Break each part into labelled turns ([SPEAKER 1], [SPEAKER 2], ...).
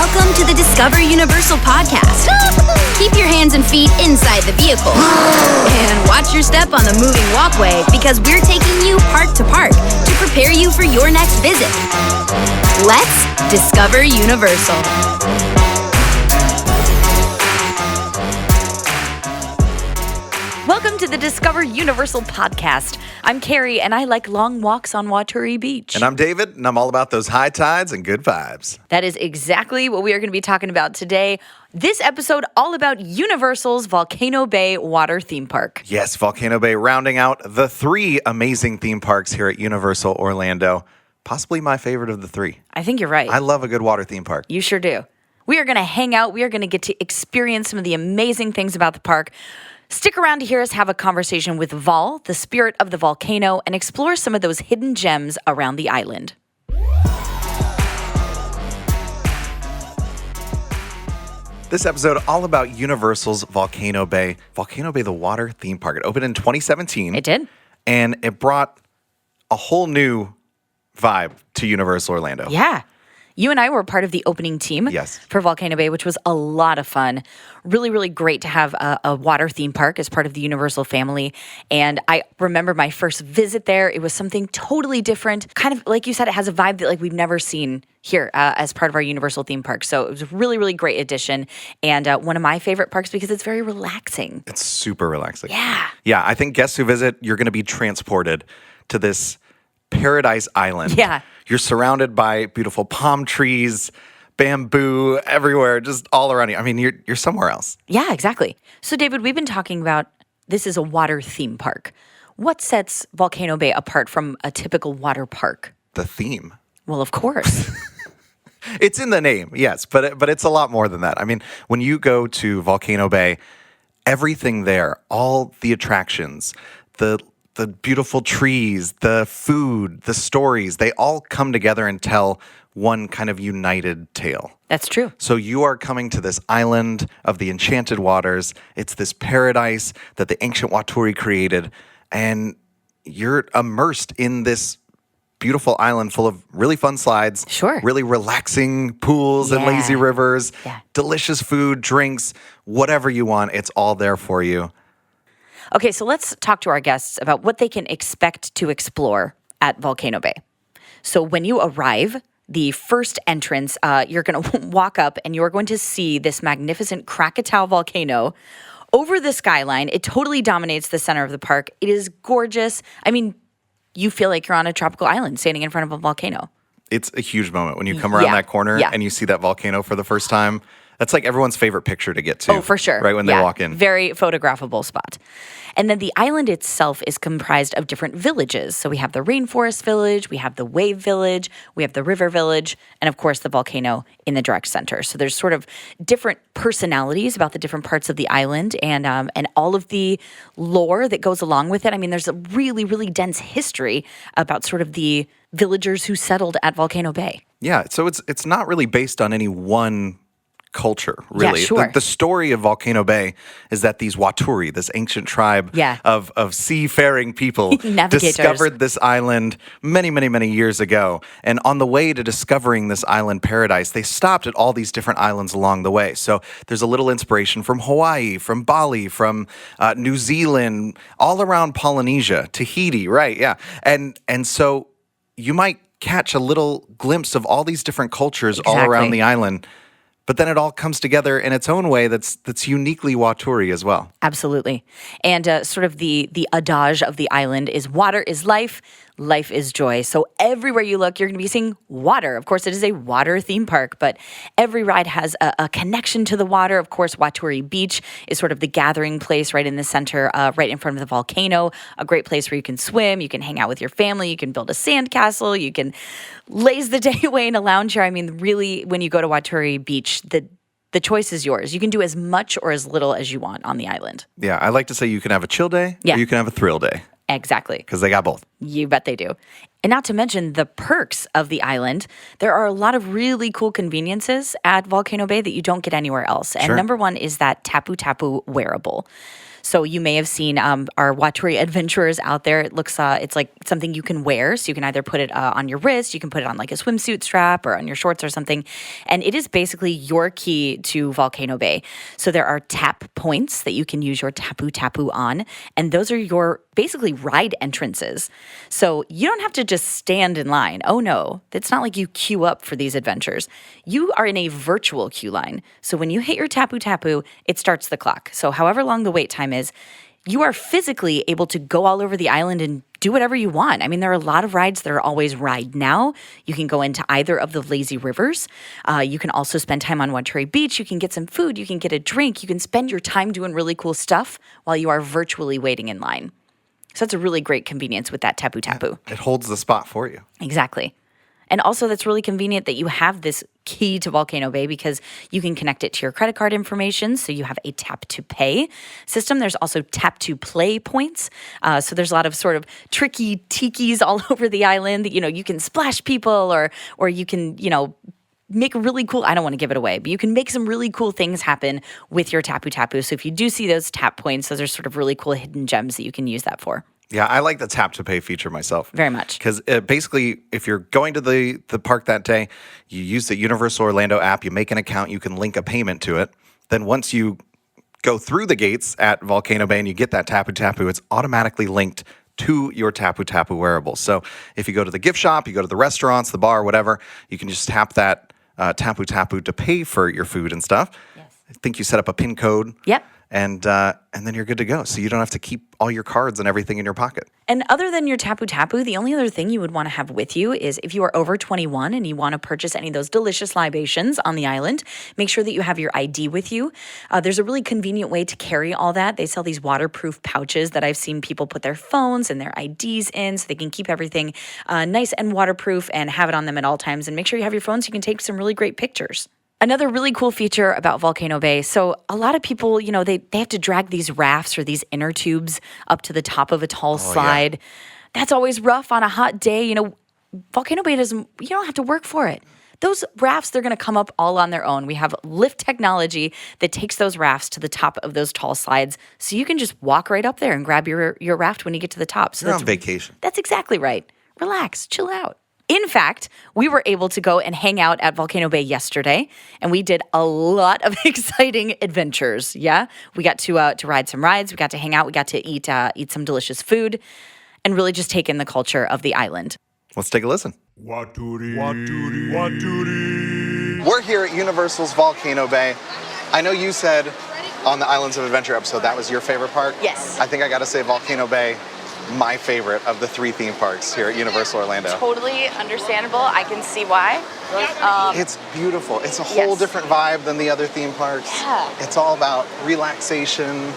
[SPEAKER 1] Welcome to the Discover Universal podcast. Keep your hands and feet inside the vehicle. And watch your step on the moving walkway because we're taking you park to park to prepare you for your next visit. Let's Discover Universal.
[SPEAKER 2] Welcome to the Discover Universal podcast. I'm Kari, and I like long walks on Waturi Beach.
[SPEAKER 3] And I'm David, and I'm all about those high tides and good vibes.
[SPEAKER 2] That is exactly what we are going to be talking about today. This episode all about Universal's Volcano Bay Water Theme Park.
[SPEAKER 3] Yes, Volcano Bay rounding out the three amazing theme parks here at Universal Orlando. Possibly my favorite of the three.
[SPEAKER 2] I think you're right.
[SPEAKER 3] I love a good water theme park.
[SPEAKER 2] You sure do. We are going to hang out. We are going to get to experience some of the amazing things about the park. Stick around to hear us have a conversation with Vol, the spirit of the volcano, and explore some of those hidden gems around the island.
[SPEAKER 3] This episode all about Universal's Volcano Bay. Volcano Bay, the water theme park. It opened in 2017.
[SPEAKER 2] It did.
[SPEAKER 3] And it brought a whole new vibe to Universal Orlando.
[SPEAKER 2] Yeah. You and I were part of the opening team for Volcano Bay, which was a lot of fun. Really, really great to have a water theme park as part of the Universal family. And I remember my first visit there. It was something totally different. Kind of, like you said, it has a vibe that we've never seen here as part of our Universal theme park. So it was a really, really great addition. And one of my favorite parks because it's very relaxing.
[SPEAKER 3] It's super relaxing.
[SPEAKER 2] Yeah.
[SPEAKER 3] Yeah, I think guests who visit, you're going to be transported to this paradise island.
[SPEAKER 2] Yeah.
[SPEAKER 3] You're surrounded by beautiful palm trees, bamboo everywhere, just all around you. I mean, you're somewhere else.
[SPEAKER 2] Yeah, exactly. So, David, we've been talking about this is a water theme park. What sets Volcano Bay apart from a typical water park?
[SPEAKER 3] The theme.
[SPEAKER 2] Well, of course.
[SPEAKER 3] It's in the name, yes, but it's a lot more than that. I mean, when you go to Volcano Bay, everything there, all the attractions, the beautiful trees, the food, the stories, they all come together and tell one kind of united tale.
[SPEAKER 2] That's true.
[SPEAKER 3] So you are coming to this island of the enchanted waters. It's this paradise that the ancient Waturi created, and you're immersed in this beautiful island full of really fun slides, really relaxing pools and lazy rivers, delicious food, drinks, whatever you want, it's all there for you.
[SPEAKER 2] Okay, so let's talk to our guests about what they can expect to explore at Volcano Bay. So when you arrive, the first entrance, you're going to walk up and you're going to see this magnificent Krakatoa volcano over the skyline. It totally dominates the center of the park. It is gorgeous. I mean, you feel like you're on a tropical island standing in front of a volcano.
[SPEAKER 3] It's a huge moment when you come around that corner and you see that volcano for the first time. That's like everyone's favorite picture to get to.
[SPEAKER 2] Oh, for sure.
[SPEAKER 3] Right when they walk in.
[SPEAKER 2] Very photographable spot. And then the island itself is comprised of different villages. So we have the Rainforest Village, we have the Wave Village, we have the River Village, and of course the volcano in the direct center. So there's sort of different personalities about the different parts of the island and all of the lore that goes along with it. I mean, there's a really, really dense history about sort of the villagers who settled at Volcano Bay.
[SPEAKER 3] Yeah, so it's not really based on any one culture, really.
[SPEAKER 2] Yeah, sure.
[SPEAKER 3] The story of Volcano Bay is that these Waturi, this ancient tribe of seafaring people, discovered this island many, many, many years ago. And on the way to discovering this island paradise, they stopped at all these different islands along the way. So there's a little inspiration from Hawaii, from Bali, from New Zealand, all around Polynesia, Tahiti, right? Yeah. And so you might catch a little glimpse of all these different cultures all around the island. But then it all comes together in its own way that's uniquely Waturi as well.
[SPEAKER 2] Absolutely. And sort of the adage of the island is water is life, life is joy. So everywhere you look, you're going to be seeing water. Of course, it is a water theme park, but every ride has a connection to the water. Of course, Waturi Beach is sort of the gathering place right in the center, right in front of the volcano, a great place where you can swim, you can hang out with your family, you can build a sandcastle, you can laze the day away in a lounge chair. I mean, really, when you go to Waturi Beach, the choice is yours. You can do as much or as little as you want on the island.
[SPEAKER 3] Yeah, I like to say you can have a chill day or you can have a thrill day.
[SPEAKER 2] Exactly.
[SPEAKER 3] Because they got both.
[SPEAKER 2] You bet they do. And not to mention the perks of the island. There are a lot of really cool conveniences at Volcano Bay that you don't get anywhere else. And number one is that Tapu Tapu wearable. So you may have seen our Waturi adventurers out there. It looks, it's like something you can wear. So you can either put it on your wrist, you can put it on like a swimsuit strap or on your shorts or something. And it is basically your key to Volcano Bay. So there are tap points that you can use your tapu tapu on. And those are your basically ride entrances. So you don't have to just stand in line. Oh no, it's not like you queue up for these adventures. You are in a virtual queue line. So when you hit your tapu tapu, it starts the clock. So however long the wait time is, you are physically able to go all over the island and do whatever you want. I mean, there are a lot of rides that are always ride now. You can go into either of the lazy rivers. You can also spend time on Waturi Beach. You can get some food. You can get a drink. You can spend your time doing really cool stuff while you are virtually waiting in line. So that's a really great convenience with that tapu tapu.
[SPEAKER 3] It holds the spot for you.
[SPEAKER 2] Exactly. And also that's really convenient that you have this key to Volcano Bay because you can connect it to your credit card information. So you have a tap to pay system. There's also tap to play points. So there's a lot of sort of tricky tikis all over the island that, you can splash people or you can, make really cool, I don't want to give it away, but you can make some really cool things happen with your tapu tapu. So if you do see those tap points, those are sort of really cool hidden gems that you can use that for.
[SPEAKER 3] Yeah, I like the tap to pay feature myself.
[SPEAKER 2] Very much.
[SPEAKER 3] Because basically, if you're going to the park that day, you use the Universal Orlando app, you make an account, you can link a payment to it. Then once you go through the gates at Volcano Bay and you get that tapu tapu, it's automatically linked to your tapu tapu wearable. So if you go to the gift shop, you go to the restaurants, the bar, whatever, you can just tap that tapu tapu to pay for your food and stuff.
[SPEAKER 2] Yes.
[SPEAKER 3] I think you set up a PIN code.
[SPEAKER 2] Yep.
[SPEAKER 3] And then you're good to go. So you don't have to keep all your cards and everything in your pocket.
[SPEAKER 2] And other than your tapu tapu, the only other thing you would want to have with you is if you are over 21 and you want to purchase any of those delicious libations on the island, make sure that you have your ID with you. There's a really convenient way to carry all that. They sell these waterproof pouches that I've seen people put their phones and their IDs in so they can keep everything nice and waterproof and have it on them at all times. And make sure you have your phone so you can take some really great pictures. Another really cool feature about Volcano Bay, so a lot of people, they have to drag these rafts or these inner tubes up to the top of a tall slide. Yeah. That's always rough on a hot day. Volcano Bay you don't have to work for it. Those rafts, they're going to come up all on their own. We have lift technology that takes those rafts to the top of those tall slides, so you can just walk right up there and grab your raft when you get to the top. So
[SPEAKER 3] you're on vacation.
[SPEAKER 2] That's exactly right. Relax, chill out. In fact, we were able to go and hang out at Volcano Bay yesterday, and we did a lot of exciting adventures. Yeah, we got to ride some rides, we got to hang out, we got to eat some delicious food, and really just take in the culture of the island.
[SPEAKER 3] Let's take a listen.
[SPEAKER 4] Waturi, Waturi, Waturi.
[SPEAKER 3] We're here at Universal's Volcano Bay. I know you said on the Islands of Adventure episode that was your favorite park.
[SPEAKER 2] Yes.
[SPEAKER 3] I think I got to say Volcano Bay, my favorite of the 3 theme parks here at Universal Orlando.
[SPEAKER 2] Totally understandable. I can see why.
[SPEAKER 3] It's beautiful. It's a whole different vibe than the other theme parks.
[SPEAKER 2] Yeah.
[SPEAKER 3] It's all about relaxation.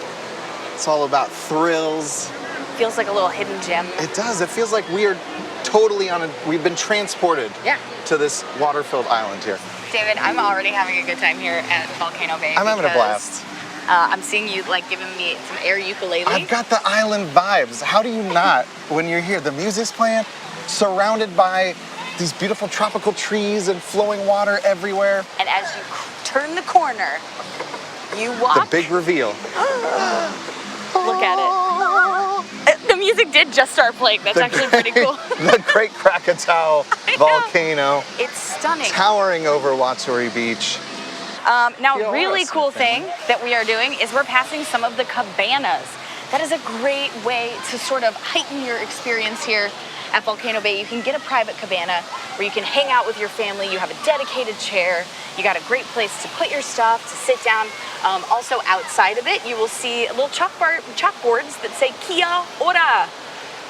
[SPEAKER 3] It's all about thrills.
[SPEAKER 2] Feels like a little hidden gem.
[SPEAKER 3] It does. It feels like we are totally we've been transported to this water-filled island here.
[SPEAKER 2] David, I'm already having a good time here at Volcano Bay.
[SPEAKER 3] I'm having a blast.
[SPEAKER 2] I'm seeing you giving me some air ukulele.
[SPEAKER 3] I've got the island vibes. How do you not when you're here? The music's playing, surrounded by these beautiful tropical trees and flowing water everywhere.
[SPEAKER 2] And as you turn the corner, you walk.
[SPEAKER 3] The big reveal.
[SPEAKER 2] Look at it. The music did just start playing. That's actually pretty cool.
[SPEAKER 3] The Great Krakatoa volcano.
[SPEAKER 2] It's stunning.
[SPEAKER 3] Towering over Waturi Beach.
[SPEAKER 2] Now, a really cool thing that we are doing is we're passing some of the cabanas. That is a great way to sort of heighten your experience here at Volcano Bay. You can get a private cabana where you can hang out with your family. You have a dedicated chair. You got a great place to put your stuff, to sit down. Also outside of it, you will see little chalkboards that say Kia Ora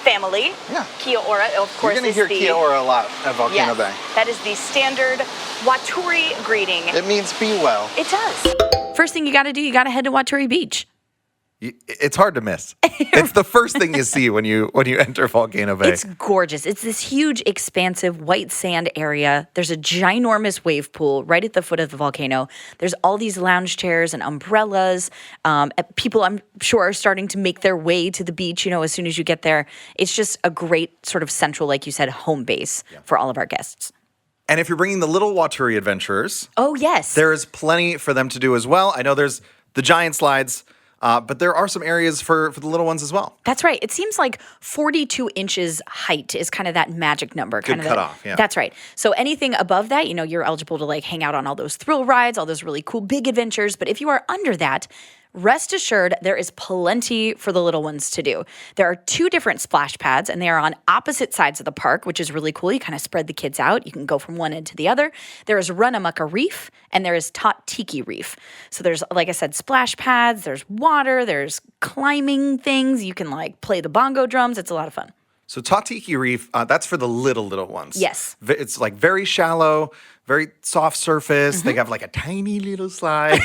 [SPEAKER 2] family.
[SPEAKER 3] Yeah.
[SPEAKER 2] Kia Ora, of course,
[SPEAKER 3] you're going to hear Kia Ora a lot at Volcano Bay.
[SPEAKER 2] That is the standard Waturi greeting.
[SPEAKER 3] It means be well.
[SPEAKER 2] It does. First thing you got to do, you got to head to Waturi Beach.
[SPEAKER 3] It's hard to miss. It's the first thing you see when you enter Volcano Bay.
[SPEAKER 2] It's gorgeous. It's this huge, expansive white sand area. There's a ginormous wave pool right at the foot of the volcano. There's all these lounge chairs and umbrellas. People, I'm sure, are starting to make their way to the beach, as soon as you get there. It's just a great sort of central, like you said, home base for all of our guests.
[SPEAKER 3] And if you're bringing the little Waturi adventurers,
[SPEAKER 2] oh, yes,
[SPEAKER 3] there is plenty for them to do as well. I know there's the giant slides But there are some areas for the little ones as well.
[SPEAKER 2] That's right. It seems like 42 inches height is kind of that magic number.
[SPEAKER 3] Good cutoff, yeah.
[SPEAKER 2] That's right. So anything above that, you're eligible to like hang out on all those thrill rides, all those really cool big adventures. But if you are under that, rest assured, there is plenty for the little ones to do. There are 2 different splash pads, and they are on opposite sides of the park, which is really cool. You kind of spread the kids out. You can go from one end to the other. There is Runamucka Reef, and there is Tiki Reef. So there's, like I said, splash pads, there's water, there's climbing things. You can, like, play the bongo drums. It's a lot of fun.
[SPEAKER 3] So Tiki Reef, that's for the little ones.
[SPEAKER 2] Yes.
[SPEAKER 3] It's, like, very shallow, very soft surface. They have, like, a tiny little slide.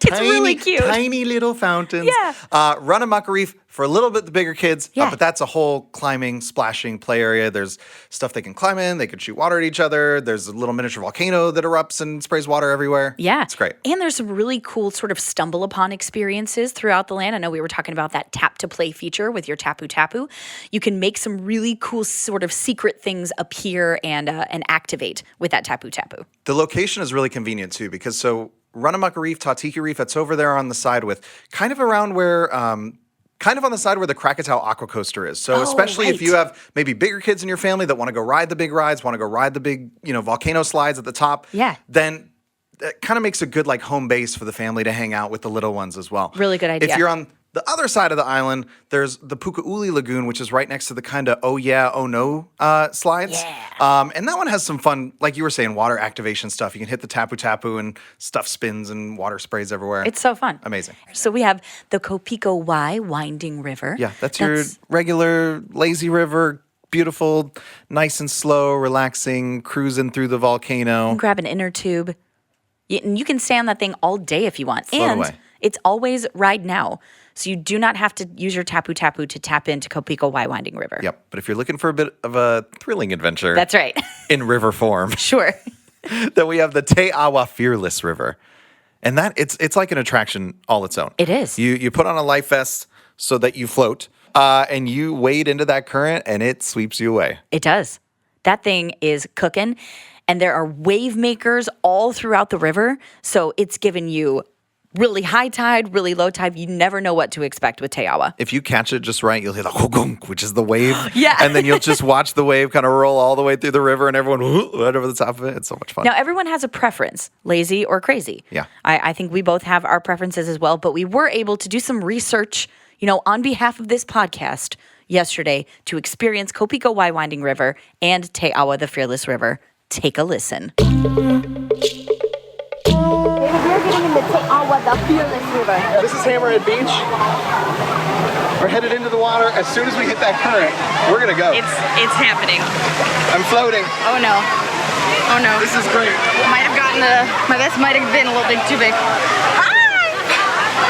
[SPEAKER 2] It's really cute.
[SPEAKER 3] Tiny little fountains.
[SPEAKER 2] Yeah.
[SPEAKER 3] Runamucka Reef for a little bit the bigger kids.
[SPEAKER 2] Yeah.
[SPEAKER 3] But that's a whole climbing, splashing play area. There's stuff they can climb in. They can shoot water at each other. There's a little miniature volcano that erupts and sprays water everywhere.
[SPEAKER 2] Yeah.
[SPEAKER 3] It's great.
[SPEAKER 2] And there's some really cool sort of stumble upon experiences throughout the land. I know we were talking about that tap to play feature with your Tapu Tapu. You can make some really cool sort of secret things appear and activate with that Tapu Tapu.
[SPEAKER 3] The location is really convenient too, because Runamucka Reef, Tiki Reef, that's over there on the side with kind of around where, kind of on the side where the Krakatoa Aqua Coaster is. So especially if you have maybe bigger kids in your family that want to go ride the big rides, want to go ride the big, volcano slides at the top.
[SPEAKER 2] Yeah.
[SPEAKER 3] Then that kind of makes a good like home base for the family to hang out with the little ones as well.
[SPEAKER 2] Really good idea.
[SPEAKER 3] If you're on the other side of the island, there's the Pukauli Lagoon, which is right next to the kind of oh yeah, oh no slides.
[SPEAKER 2] Yeah.
[SPEAKER 3] And that one has some fun, like you were saying, water activation stuff. You can hit the Tapu Tapu and stuff spins and water sprays everywhere.
[SPEAKER 2] It's so fun.
[SPEAKER 3] Amazing.
[SPEAKER 2] So we have the Kopiko Wai winding river.
[SPEAKER 3] Yeah, that's your regular lazy river. Beautiful, nice and slow, relaxing, cruising through the volcano.
[SPEAKER 2] Grab an inner tube. You can stay on that thing all day if you want.
[SPEAKER 3] Float
[SPEAKER 2] and
[SPEAKER 3] away.
[SPEAKER 2] It's always ride now. So you do not have to use your Tapu Tapu to tap into Kopiko Wai Winding River.
[SPEAKER 3] Yep. But if you're looking for a bit of a thrilling adventure.
[SPEAKER 2] That's right.
[SPEAKER 3] In river form.
[SPEAKER 2] Sure.
[SPEAKER 3] Then we have the Te Awa Fearless River. And that it's like an attraction all its own.
[SPEAKER 2] It is.
[SPEAKER 3] You put on a life vest so that you float, and you wade into that current and it sweeps you away.
[SPEAKER 2] It does. That thing is cooking. And there are wave makers all throughout the river. So it's given you really high tide, really low tide. You never know what to expect with Te Awa.
[SPEAKER 3] If you catch it just right, you'll hear the hogunk, which is the wave.
[SPEAKER 2] Yeah.
[SPEAKER 3] And then you'll just watch the wave kind of roll all the way through the river and everyone right over the top of it. It's so much fun.
[SPEAKER 2] Now, everyone has a preference, lazy or crazy.
[SPEAKER 3] Yeah.
[SPEAKER 2] I think we both have our preferences as well, but we were able to do some research, on behalf of this podcast yesterday to experience Kopiko Wai Winding River and Te Awa the Fearless River. Take a listen.
[SPEAKER 5] We're getting in the Te Awa, the Fearless River.
[SPEAKER 6] This is Hammerhead Beach. We're headed into the water. As soon as we hit that current, we're gonna go.
[SPEAKER 7] It's happening.
[SPEAKER 6] I'm floating.
[SPEAKER 7] Oh no. Oh no.
[SPEAKER 6] This is great.
[SPEAKER 7] Might have gotten my vest might have been a little bit too big.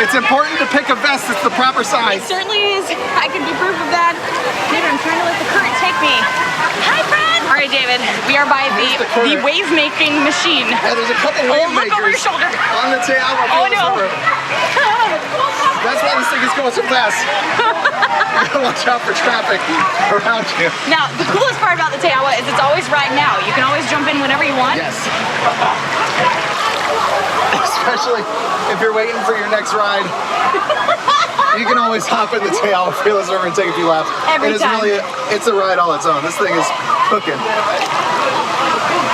[SPEAKER 6] It's important to pick a vest that's the proper size.
[SPEAKER 7] It certainly is. I can be proof of that. David, I'm trying to let the current take me. Hi, friend. All right, David. We are by the wave making machine.
[SPEAKER 6] Yeah, there's a couple wave
[SPEAKER 7] look over your
[SPEAKER 6] makers
[SPEAKER 7] shoulder.
[SPEAKER 6] on the Te Awa
[SPEAKER 7] Oh
[SPEAKER 6] Fearless
[SPEAKER 7] no.
[SPEAKER 6] River. That's why this thing is going so fast. You gotta watch out for traffic around you.
[SPEAKER 7] Now, the coolest part about the Te Awa is it's always ride now. You can always jump in whenever you want.
[SPEAKER 6] Yes. Especially if you're waiting for your next ride. You can always hop in the Te Awa Fearless River and take a few laps.
[SPEAKER 7] Every time.
[SPEAKER 6] It's a ride all its own. This thing is cooking.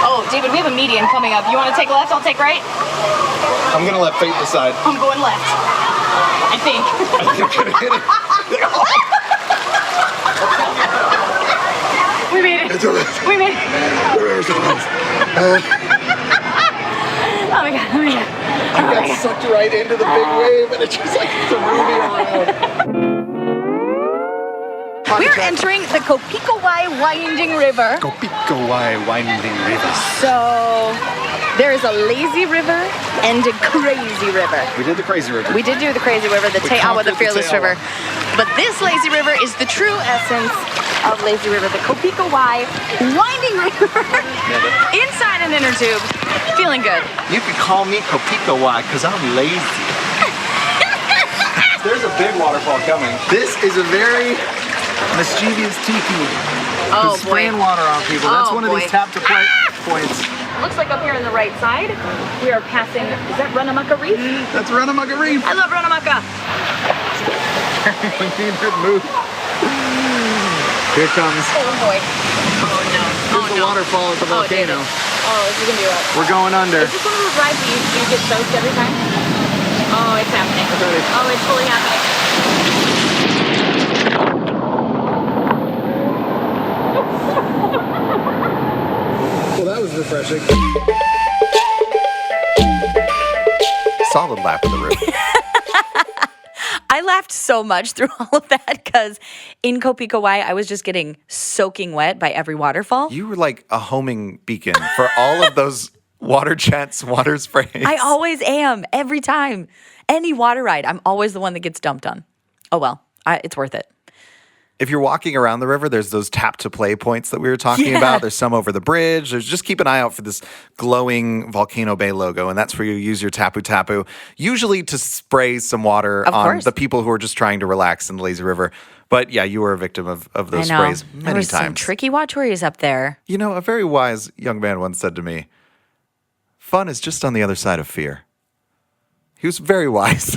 [SPEAKER 7] Oh, David, we have a median coming up. You want to take left? I'll take right.
[SPEAKER 6] I'm gonna let fate decide.
[SPEAKER 7] I'm going left. I think.
[SPEAKER 6] I think you're gonna hit it.
[SPEAKER 7] We made it. We made it. Oh my god, oh my god.
[SPEAKER 6] I got sucked right into the big wave and it just like threw me around.
[SPEAKER 7] We're entering the Kopiko Wai Winding River.
[SPEAKER 6] Kopiko Wai Winding River.
[SPEAKER 7] So there is a lazy river and a crazy river.
[SPEAKER 6] We did the crazy river.
[SPEAKER 7] We did do the crazy river, the Te Awa, the
[SPEAKER 6] conquered the
[SPEAKER 7] Fearless
[SPEAKER 6] Te Awa.
[SPEAKER 7] River. But this lazy river is the true essence of lazy river, the Kopiko Wai Winding River. Inside an inner tube, feeling good.
[SPEAKER 6] You could call me Kopiko Wai because I'm lazy. There's a big waterfall coming. This is a very mischievous tiki.
[SPEAKER 7] Oh,
[SPEAKER 6] Who's spraying water on people. That's
[SPEAKER 7] Oh,
[SPEAKER 6] one of
[SPEAKER 7] boy.
[SPEAKER 6] these tap to play points.
[SPEAKER 7] looks like up here on the right side, we are passing, is that Runamukka Reef?
[SPEAKER 6] That's Runamukka Reef.
[SPEAKER 7] I love Runamukka.
[SPEAKER 6] We need to move. Here comes.
[SPEAKER 7] Oh boy. Oh no.
[SPEAKER 6] Here's the waterfall at the volcano.
[SPEAKER 7] Oh, this is gonna be rough.
[SPEAKER 6] We're going under.
[SPEAKER 7] Is this one of those rides that you get soaked every time? Oh, it's happening. Oh, it's fully happening.
[SPEAKER 6] Well, that was refreshing.
[SPEAKER 3] Solid lap of the river.
[SPEAKER 2] I laughed so much through all of that because in Kopikawai, I was just getting soaking wet by every waterfall.
[SPEAKER 3] You were like a homing beacon for all of those water jets, water sprays.
[SPEAKER 2] I always am, every time. Any water ride, I'm always the one that gets dumped on. Oh well, it's worth it.
[SPEAKER 3] If you're walking around the river, there's those tap to play points that we were talking about. There's some over the bridge. Just keep an eye out for this glowing Volcano Bay logo, and that's where you use your tapu tapu, usually to spray some water on the people who are just trying to relax in the lazy river. But yeah, you were a victim of those sprays many
[SPEAKER 2] there was
[SPEAKER 3] times.
[SPEAKER 2] Some tricky waturis up there.
[SPEAKER 3] You know, a very wise young man once said to me, "Fun is just on the other side of fear." He was very wise.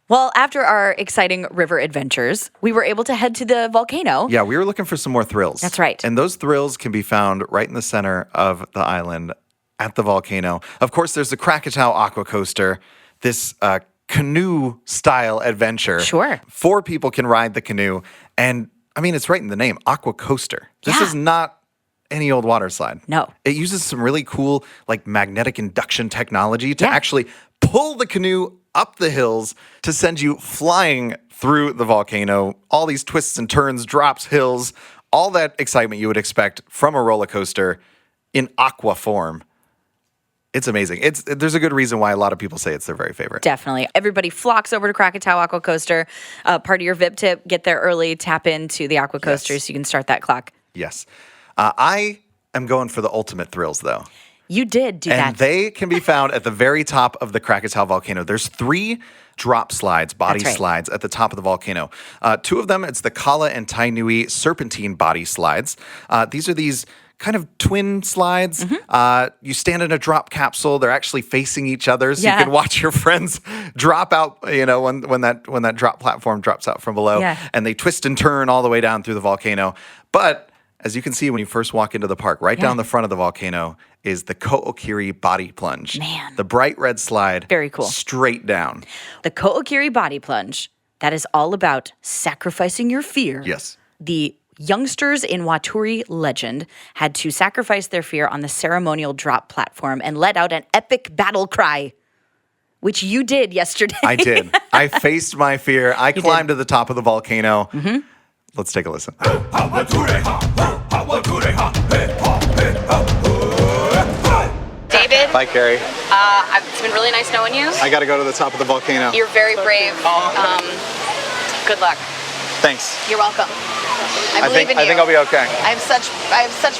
[SPEAKER 2] Well, after our exciting river adventures, we were able to head to the volcano.
[SPEAKER 3] Yeah, we were looking for some more thrills.
[SPEAKER 2] That's right.
[SPEAKER 3] And those thrills can be found right in the center of the island at the volcano. Of course, there's the Krakatoa Aqua Coaster, this canoe-style adventure.
[SPEAKER 2] Sure.
[SPEAKER 3] 4 people can ride the canoe. And, I mean, it's right in the name, Aqua Coaster. This is not any old water slide.
[SPEAKER 2] No.
[SPEAKER 3] It uses some really cool, like, magnetic induction technology to actually pull the canoe up the hills to send you flying through the volcano. All these twists and turns, drops, hills, all that excitement you would expect from a roller coaster in aqua form. It's amazing. There's a good reason why a lot of people say it's their very favorite.
[SPEAKER 2] Definitely. Everybody flocks over to Krakatoa Aqua Coaster. Part of your VIP tip, get there early, tap into the Aqua Coaster so you can start that clock.
[SPEAKER 3] Yes. I am going for the ultimate thrills, though.
[SPEAKER 2] You did do that.
[SPEAKER 3] And they can be found at the very top of the Krakatoa volcano. There's 3 drop slides, body slides at the top of the volcano. 2 of them, it's the Kala and Tainui serpentine body slides. These are these kind of twin slides. You stand in a drop capsule. They're actually facing each other, so you can watch your friends drop out, you know, when that drop platform drops out from below. And they twist and turn all the way down through the volcano. But as you can see when you first walk into the park, right down the front of the volcano is the Ko'okiri body plunge.
[SPEAKER 2] Man.
[SPEAKER 3] The bright red slide.
[SPEAKER 2] Very cool.
[SPEAKER 3] Straight down.
[SPEAKER 2] The Ko'okiri body plunge, that is all about sacrificing your fear.
[SPEAKER 3] Yes.
[SPEAKER 2] The youngsters in Waturi legend had to sacrifice their fear on the ceremonial drop platform and let out an epic battle cry, which you did yesterday.
[SPEAKER 3] I did. I faced my fear. I climbed to the top of the volcano. Let's take a listen.
[SPEAKER 7] David,
[SPEAKER 3] Bye, Kari.
[SPEAKER 7] it's been really nice knowing you.
[SPEAKER 3] I got to go to the top of the volcano.
[SPEAKER 7] You're very brave. Good luck.
[SPEAKER 3] Thanks.
[SPEAKER 7] You're welcome. I believe in you.
[SPEAKER 3] I think I'll be okay.
[SPEAKER 7] I have such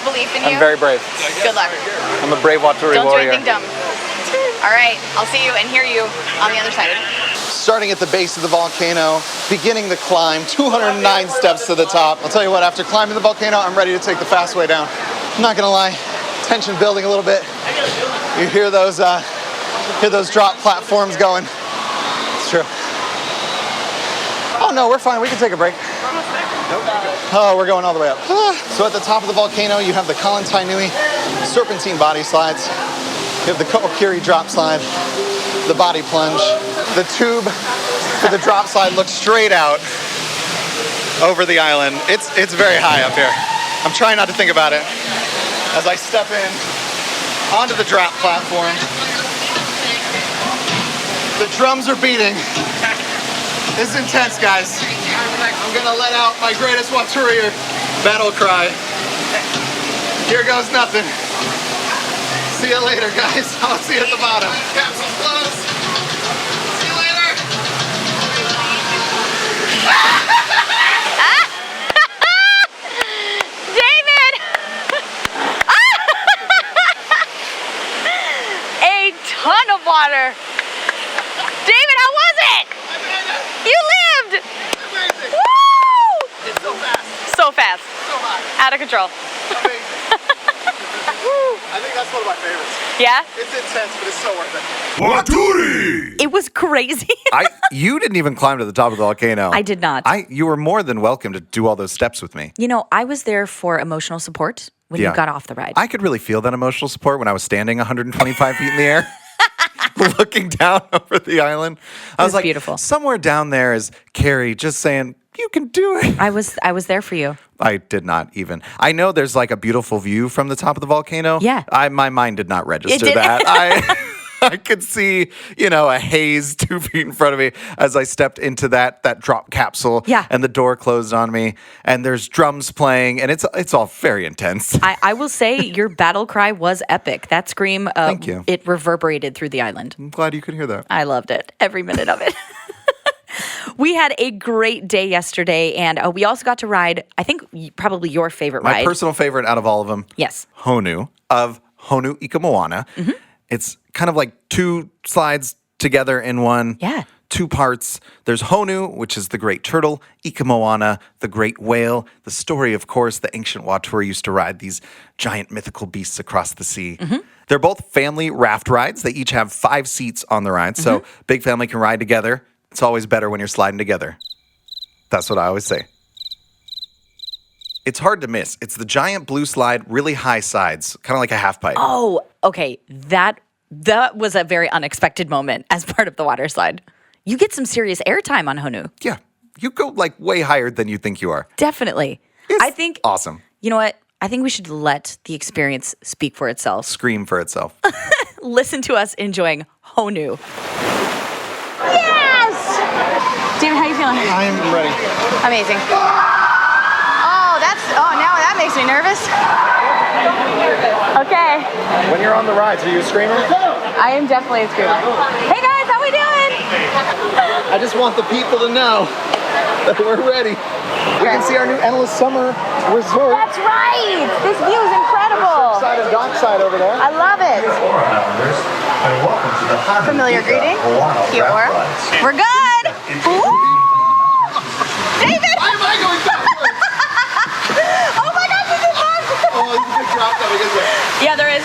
[SPEAKER 7] belief in you.
[SPEAKER 3] I'm very brave.
[SPEAKER 7] Good luck.
[SPEAKER 3] I'm a brave Waturi
[SPEAKER 7] Don't
[SPEAKER 3] warrior.
[SPEAKER 7] do anything dumb. All right, I'll see you and hear you on the other side.
[SPEAKER 6] Starting at the base of the volcano, beginning the climb, 209 steps to the top. I'll tell you what, after climbing the volcano, I'm ready to take the fast way down. I'm not gonna lie, tension building a little bit. You hear those drop platforms going. It's true. Oh no, we're fine, we can take a break. Oh, we're going all the way up. So at the top of the volcano, you have the Kala and Tainui serpentine body slides. You have the Ko'okiri drop slide, the body plunge. The tube for the drop slide looks straight out over the island. It's very high up here. I'm trying not to think about it as I step in onto the drop platform. The drums are beating. This is intense, guys. I'm gonna let out my greatest Waturi battle cry. Here goes nothing. See you later, guys. I'll see you at the bottom. Capsule's closed. See you later.
[SPEAKER 7] David! A ton of water. David, how was it? You lived.
[SPEAKER 6] Amazing.
[SPEAKER 7] Woo!
[SPEAKER 6] It's so fast.
[SPEAKER 7] So fast.
[SPEAKER 6] So hot.
[SPEAKER 7] Out of control.
[SPEAKER 6] Amazing. I think that's one of my favorites.
[SPEAKER 2] Yeah?
[SPEAKER 6] It's intense, but it's so worth it.
[SPEAKER 4] Waturi!
[SPEAKER 2] It was crazy.
[SPEAKER 3] You didn't even climb to the top of the volcano.
[SPEAKER 2] I did not.
[SPEAKER 3] You were more than welcome to do all those steps with me.
[SPEAKER 2] You know, I was there for emotional support when you got off the ride.
[SPEAKER 3] I could really feel that emotional support when I was standing 125 feet in the air, looking down over the island. I was like,
[SPEAKER 2] beautiful.
[SPEAKER 3] Somewhere down there is Kari just saying, you can do it.
[SPEAKER 2] I was there for you.
[SPEAKER 3] I did not even. I know there's like a beautiful view from the top of the volcano.
[SPEAKER 2] Yeah.
[SPEAKER 3] My mind did not register that. I could see, a haze 2 feet in front of me as I stepped into that drop capsule.
[SPEAKER 2] Yeah.
[SPEAKER 3] And the door closed on me. And there's drums playing. And it's all very intense.
[SPEAKER 2] I will say your battle cry was epic. That scream,
[SPEAKER 3] Thank you.
[SPEAKER 2] It reverberated through the island.
[SPEAKER 3] I'm glad you could hear that.
[SPEAKER 2] I loved it. Every minute of it. We had a great day yesterday, and we also got to ride, I think, probably your favorite ride.
[SPEAKER 3] My personal favorite out of all of them.
[SPEAKER 2] Yes.
[SPEAKER 3] Honu of Honu Ikamoana. Mm-hmm. It's kind of like two slides together in one.
[SPEAKER 2] Yeah.
[SPEAKER 3] Two parts. There's Honu, which is the great turtle, Ikamoana, the great whale. The story, of course, the ancient Waturi used to ride these giant mythical beasts across the sea. Mm-hmm. They're both family raft rides. They each have 5 seats on the ride, so big family can ride together. It's always better when you're sliding together. That's what I always say. It's hard to miss. It's the giant blue slide, really high sides, kind of like a half pipe.
[SPEAKER 2] Oh, okay. That was a very unexpected moment as part of the water slide. You get some serious airtime on Honu.
[SPEAKER 3] Yeah. You go like way higher than you think you are.
[SPEAKER 2] Definitely. I think
[SPEAKER 3] awesome.
[SPEAKER 2] You know what? I think we should let the experience speak for itself.
[SPEAKER 3] Scream for itself.
[SPEAKER 2] Listen to us enjoying Honu.
[SPEAKER 7] Yes! David, how you feeling?
[SPEAKER 6] I'm ready.
[SPEAKER 7] Amazing. Now that makes me nervous. Okay.
[SPEAKER 6] When you're on the rides, are you a screamer?
[SPEAKER 7] I am definitely a screamer. Hey guys, how we doing?
[SPEAKER 6] I just want the people to know that we're ready. We can see our new endless summer resort.
[SPEAKER 7] That's right. This view is incredible.
[SPEAKER 6] Side and dockside over there.
[SPEAKER 7] I love it. Familiar greeting. Cute aura. We're good. Ooh. David!
[SPEAKER 6] Why am I going backwards?
[SPEAKER 7] Oh my gosh, this is fun!
[SPEAKER 6] Oh, there's a big drop down again there.
[SPEAKER 2] Yeah, there is.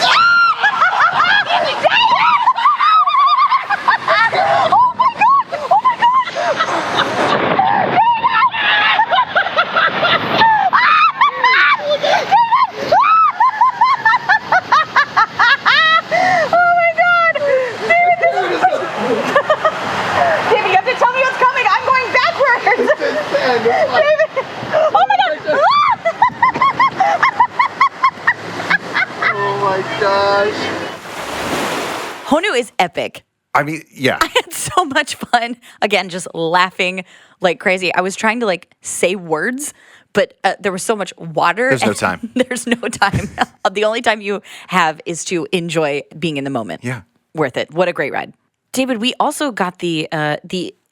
[SPEAKER 2] Honu is epic.
[SPEAKER 3] I mean, yeah.
[SPEAKER 2] I had so much fun. Again, just laughing like crazy. I was trying to say words, but there was so much water.
[SPEAKER 3] There's no time.
[SPEAKER 2] There's no time. The only time you have is to enjoy being in the moment.
[SPEAKER 3] Yeah.
[SPEAKER 2] Worth it. What a great ride. David, we also got the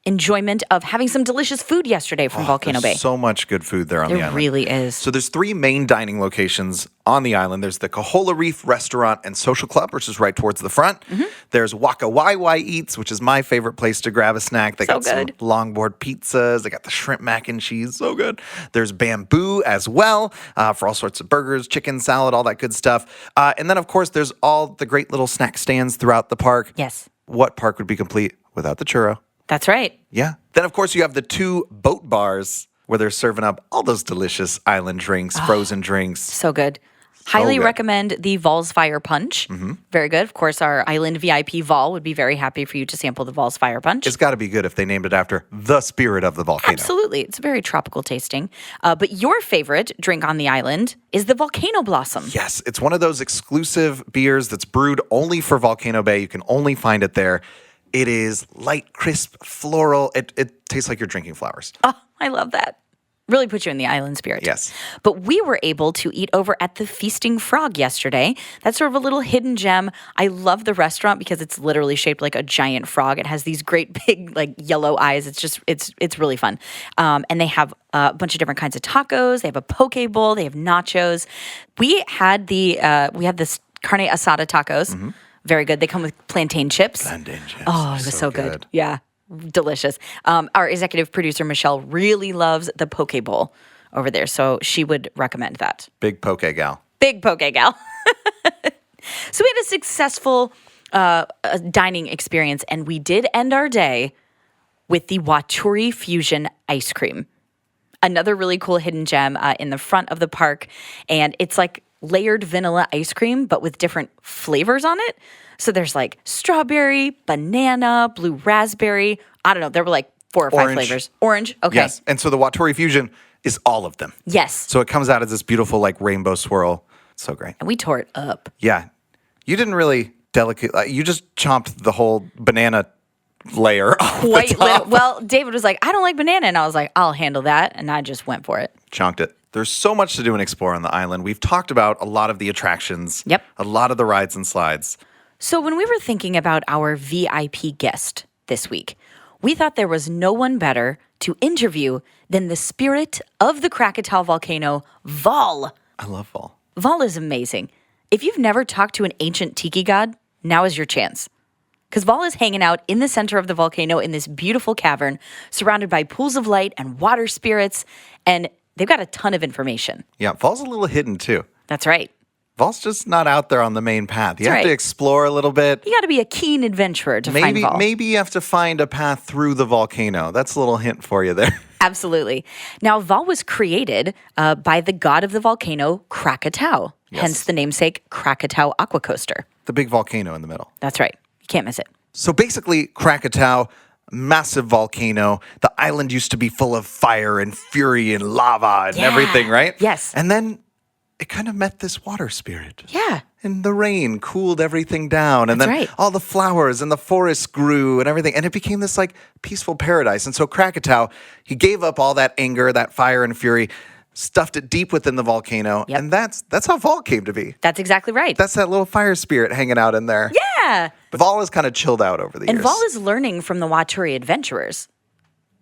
[SPEAKER 2] enjoyment of having some delicious food yesterday from Volcano Bay.
[SPEAKER 3] So much good food there on the island.
[SPEAKER 2] There really is.
[SPEAKER 3] So there's 3 main dining locations on the island. There's the Kahola Reef Restaurant and Social Club, which is right towards the front. Mm-hmm. There's Waka Wai Eats, which is my favorite place to grab a snack. They got some longboard pizzas. They got the shrimp mac and cheese. So good. There's Bamboo as well for all sorts of burgers, chicken salad, all that good stuff. And then, of course, there's all the great little snack stands throughout the park.
[SPEAKER 2] Yes.
[SPEAKER 3] What park would be complete without the churro?
[SPEAKER 2] That's right.
[SPEAKER 3] Yeah. Then, of course, you have the 2 boat bars where they're serving up all those delicious island drinks, frozen drinks.
[SPEAKER 2] So good. Highly recommend the Vols Fire Punch. Mm-hmm. Very good. Of course, our island VIP Vol would be very happy for you to sample the Vols Fire Punch.
[SPEAKER 3] It's got to be good if they named it after the spirit of the volcano.
[SPEAKER 2] Absolutely. It's very tropical tasting. But your favorite drink on the island is the Volcano Blossom.
[SPEAKER 3] Yes. It's one of those exclusive beers that's brewed only for Volcano Bay. You can only find it there. It is light, crisp, floral. It tastes like you're drinking flowers.
[SPEAKER 2] Oh, I love that. Really put you in the island spirit.
[SPEAKER 3] Yes.
[SPEAKER 2] But we were able to eat over at the Feasting Frog yesterday. That's sort of a little hidden gem. I love the restaurant because it's literally shaped like a giant frog. It has these great big yellow eyes. It's really fun. And they have a bunch of different kinds of tacos. They have a poke bowl. They have nachos. We had this carne asada tacos. Mm-hmm. Very good. They come with plantain chips.
[SPEAKER 3] Plantain chips.
[SPEAKER 2] Oh, it was so good. Yeah. Delicious. Our executive producer, Michelle, really loves the poke bowl over there, so she would recommend that.
[SPEAKER 3] Big poke gal.
[SPEAKER 2] Big poke gal. So we had a successful dining experience, and we did end our day with the Waturi Fusion ice cream. Another really cool hidden gem in the front of the park, and it's like layered vanilla ice cream, but with different flavors on it. So there's like strawberry, banana, blue raspberry. I don't know. There were like 4 or 5 flavors. Orange. Okay.
[SPEAKER 3] Yes. And so the Waturi Fusion is all of them.
[SPEAKER 2] Yes.
[SPEAKER 3] So it comes out as this beautiful like rainbow swirl. So great.
[SPEAKER 2] And we tore it up.
[SPEAKER 3] Yeah. You didn't really you just chomped the whole banana layer off the top.
[SPEAKER 2] Well, David was like, I don't like banana. And I was like, I'll handle that. And I just went for it.
[SPEAKER 3] Chonked it. There's so much to do and explore on the island. We've talked about a lot of the attractions.
[SPEAKER 2] Yep.
[SPEAKER 3] A lot of the rides and slides.
[SPEAKER 2] So when we were thinking about our VIP guest this week, we thought there was no one better to interview than the spirit of the Krakatoa volcano, Vol.
[SPEAKER 3] I love Vol.
[SPEAKER 2] Vol is amazing. If you've never talked to an ancient tiki god, now is your chance. Because Vol is hanging out in the center of the volcano in this beautiful cavern, surrounded by pools of light and water spirits, and they've got a ton of information.
[SPEAKER 3] Yeah, Vol's a little hidden too.
[SPEAKER 2] That's right.
[SPEAKER 3] Vol's just not out there on the main path. You have to explore a little bit.
[SPEAKER 2] You got to be a keen adventurer to find Vol.
[SPEAKER 3] Maybe you have to find a path through the volcano. That's a little hint for you there.
[SPEAKER 2] Absolutely. Now, Vol was created by the god of the volcano, Krakatoa, hence the namesake Krakatoa Aqua Coaster.
[SPEAKER 3] The big volcano in the middle.
[SPEAKER 2] That's right. You can't miss it.
[SPEAKER 3] So basically, Krakatoa, massive volcano. The island used to be full of fire and fury and lava and everything, right?
[SPEAKER 2] Yes.
[SPEAKER 3] And then it kind of met this water spirit.
[SPEAKER 2] Yeah.
[SPEAKER 3] And the rain cooled everything down. And then all the flowers and the forest grew and everything. And it became this like peaceful paradise. And so Krakatoa, he gave up all that anger, that fire and fury, stuffed it deep within the volcano. Yep. And that's how Vol came to be.
[SPEAKER 2] That's exactly right.
[SPEAKER 3] That's that little fire spirit hanging out in there.
[SPEAKER 2] Yeah.
[SPEAKER 3] But Vol has kind of chilled out over the years.
[SPEAKER 2] And Vol is learning from the Waturi adventurers.